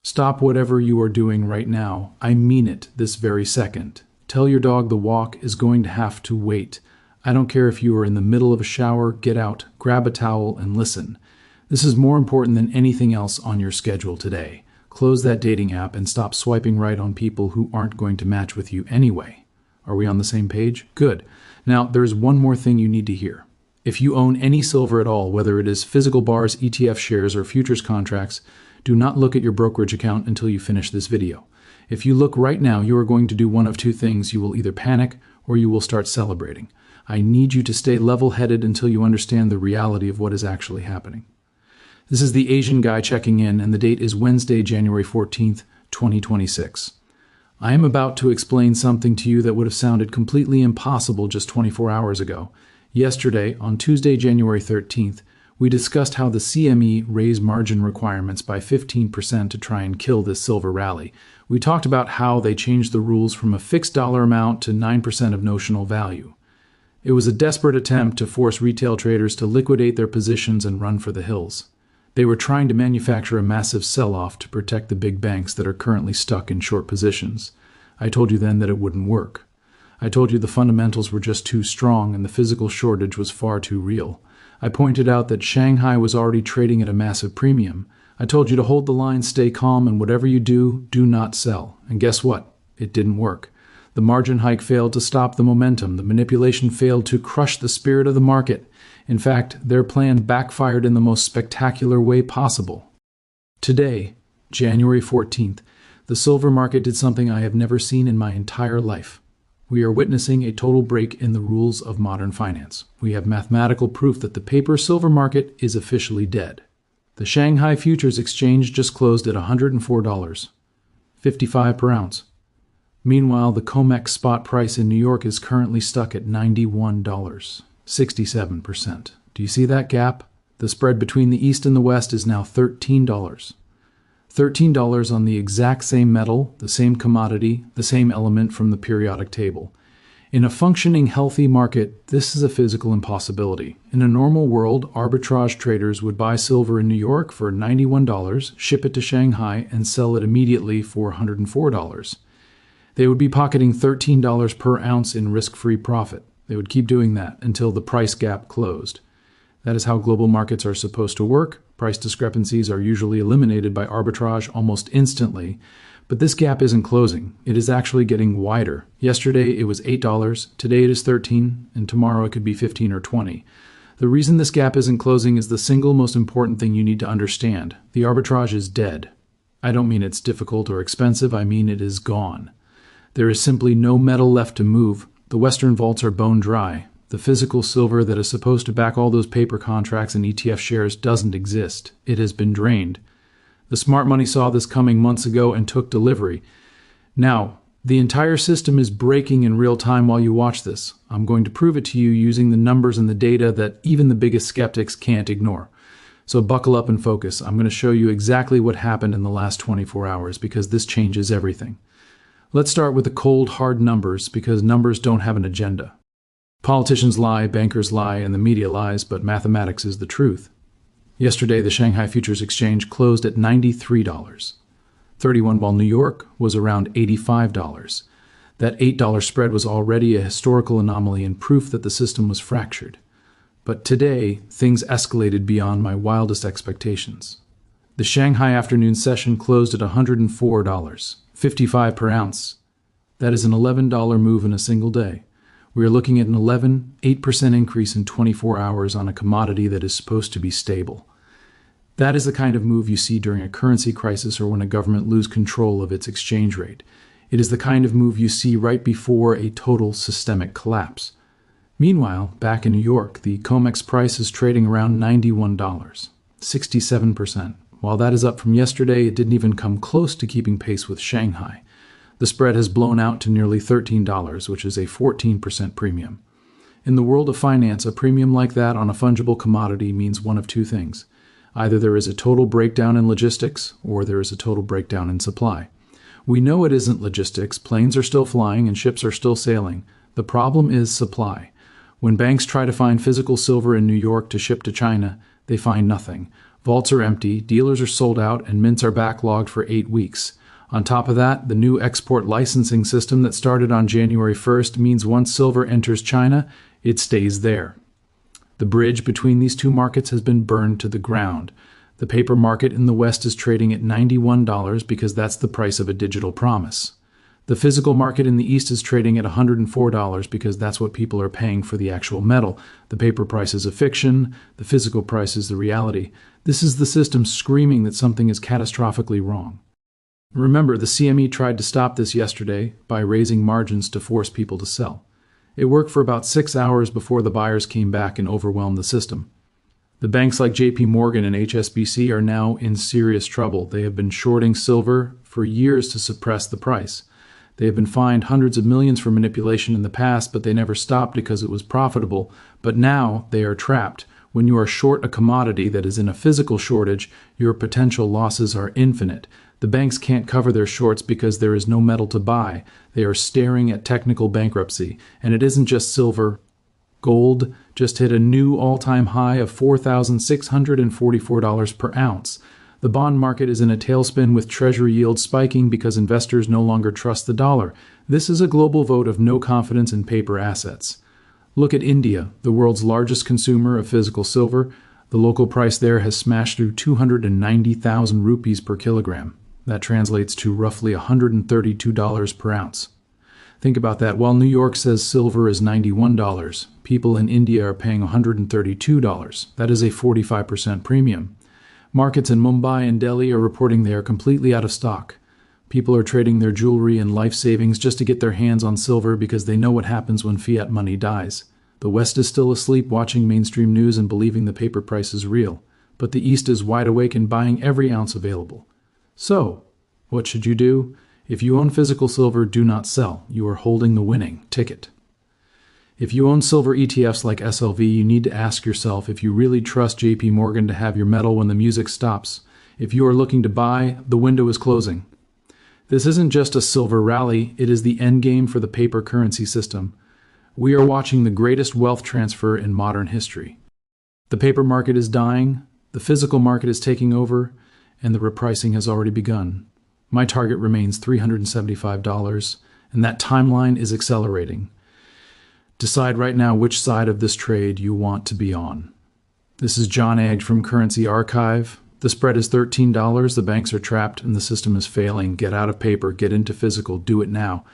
Stop whatever you are doing right now. I mean it this very second. Tell your dog the walk is going to have to wait. I don't care if you are in the middle of a shower, get out, grab a towel, and listen. This is more important than anything else on your schedule today. Close that dating app and stop swiping right on people who aren't going to match with you anyway. Are we on the same page? Good. Now, there's one more thing you need to hear. If you own any silver at all, whether it is physical bars, ETF shares, or futures contracts, do not look at your brokerage account until you finish this video. If you look right now, you are going to do one of two things. You will either panic or you will start celebrating. I need you to stay level-headed until you understand the reality of what is actually happening. This is the Asian guy checking in, and the date is Wednesday, January 14th, 2026. I am about to explain something to you that would have sounded completely impossible just 24 hours ago. Yesterday, on Tuesday, January 13th, we discussed how the CME raised margin requirements by 15% to try and kill this silver rally. We talked about how they changed the rules from a fixed dollar amount to 9% of notional value. It was a desperate attempt to force retail traders to liquidate their positions and run for the hills. They were trying to manufacture a massive sell-off to protect the big banks that are currently stuck in short positions. I told you then that it wouldn't work. I told you the fundamentals were just too strong and the physical shortage was far too real. I pointed out that Shanghai was already trading at a massive premium. I told you to hold the line, stay calm, and whatever you do, do not sell. And guess what? It didn't work. The margin hike failed to stop the momentum. The manipulation failed to crush the spirit of the market. In fact, their plan backfired in the most spectacular way possible. Today, January 14th, the silver market did something I have never seen in my entire life. We are witnessing a total break in the rules of modern finance. We have mathematical proof that the paper silver market is officially dead. The Shanghai Futures Exchange just closed at $104.55 per ounce. Meanwhile, the COMEX spot price in New York is currently stuck at $91, 67%. Do you see that gap? The spread between the East and the West is now $13. $13 on the exact same metal, the same commodity, the same element from the periodic table. In a functioning, healthy market, this is a physical impossibility. In a normal world, arbitrage traders would buy silver in New York for $91, ship it to Shanghai, and sell it immediately for $104. They would be pocketing $13 per ounce in risk-free profit. They would keep doing that until the price gap closed. That is how global markets are supposed to work. Price discrepancies are usually eliminated by arbitrage almost instantly, but this gap isn't closing. It is actually getting wider. Yesterday it was $8, today it is $13, and tomorrow it could be $15 or $20. The reason this gap isn't closing is the single most important thing you need to understand. The arbitrage is dead. I don't mean it's difficult or expensive, I mean it is gone. There is simply no metal left to move. The Western vaults are bone dry. The physical silver that is supposed to back all those paper contracts and ETF shares doesn't exist. It has been drained. The smart money saw this coming months ago and took delivery. Now, the entire system is breaking in real time while you watch this. I'm going to prove it to you using the numbers and the data that even the biggest skeptics can't ignore. So buckle up and focus. I'm going to show you exactly what happened in the last 24 hours because this changes everything. Let's start with the cold, hard numbers because numbers don't have an agenda. Politicians lie, bankers lie, and the media lies, but mathematics is the truth. Yesterday, the Shanghai Futures Exchange closed at $93.31, while New York was around $85. That $8 spread was already a historical anomaly and proof that the system was fractured. But today, things escalated beyond my wildest expectations. The Shanghai afternoon session closed at $104.55 per ounce. That is an $11 move in a single day. We are looking at an 8% increase in 24 hours on a commodity that is supposed to be stable. That is the kind of move you see during a currency crisis or when a government loses control of its exchange rate. It is the kind of move you see right before a total systemic collapse. Meanwhile, back in New York, the COMEX price is trading around $91, 67%. While that is up from yesterday, it didn't even come close to keeping pace with Shanghai. The spread has blown out to nearly $13, which is a 14% premium. In the world of finance, a premium like that on a fungible commodity means one of two things. Either there is a total breakdown in logistics, or there is a total breakdown in supply. We know it isn't logistics. Planes are still flying and ships are still sailing. The problem is supply. When banks try to find physical silver in New York to ship to China, they find nothing. Vaults are empty, dealers are sold out, and mints are backlogged for 8 weeks. On top of that, the new export licensing system that started on January 1st means once silver enters China, it stays there. The bridge between these two markets has been burned to the ground. The paper market in the West is trading at $91 because that's the price of a digital promise. The physical market in the East is trading at $104 because that's what people are paying for the actual metal. The paper price is a fiction, the physical price is the reality. This is the system screaming that something is catastrophically wrong. Remember, the CME tried to stop this yesterday by raising margins to force people to sell. It worked for about 6 hours before the buyers came back and overwhelmed the system. The banks like JP Morgan and HSBC are now in serious trouble. They have been shorting silver for years to suppress the price. They have been fined hundreds of millions for manipulation in the past, but they never stopped because it was profitable. But now they are trapped. When you are short a commodity that is in a physical shortage, your potential losses are infinite. The banks can't cover their shorts because there is no metal to buy. They are staring at technical bankruptcy. And it isn't just silver. Gold just hit a new all-time high of $4,644 per ounce. The bond market is in a tailspin with treasury yields spiking because investors no longer trust the dollar. This is a global vote of no confidence in paper assets. Look at India, the world's largest consumer of physical silver. The local price there has smashed through 290,000 rupees per kilogram. That translates to roughly $132 per ounce. Think about that. While New York says silver is $91, people in India are paying $132. That is a 45% premium. Markets in Mumbai and Delhi are reporting they are completely out of stock. People are trading their jewelry and life savings just to get their hands on silver because they know what happens when fiat money dies. The West is still asleep watching mainstream news and believing the paper price is real, but the East is wide awake and buying every ounce available. So, what should you do? If you own physical silver, do not sell. You are holding the winning ticket. If you own silver ETFs like SLV, you need to ask yourself if you really trust JP Morgan to have your metal when the music stops. If you are looking to buy, the window is closing. This isn't just a silver rally, it is the endgame for the paper currency system. We are watching the greatest wealth transfer in modern history. The paper market is dying, the physical market is taking over, and the repricing has already begun. My target remains $375, and that timeline is accelerating. Decide right now which side of this trade you want to be on. This is John Agg from Currency Archive. The spread is $13, the banks are trapped, and the system is failing. Get out of paper, get into physical, do it now.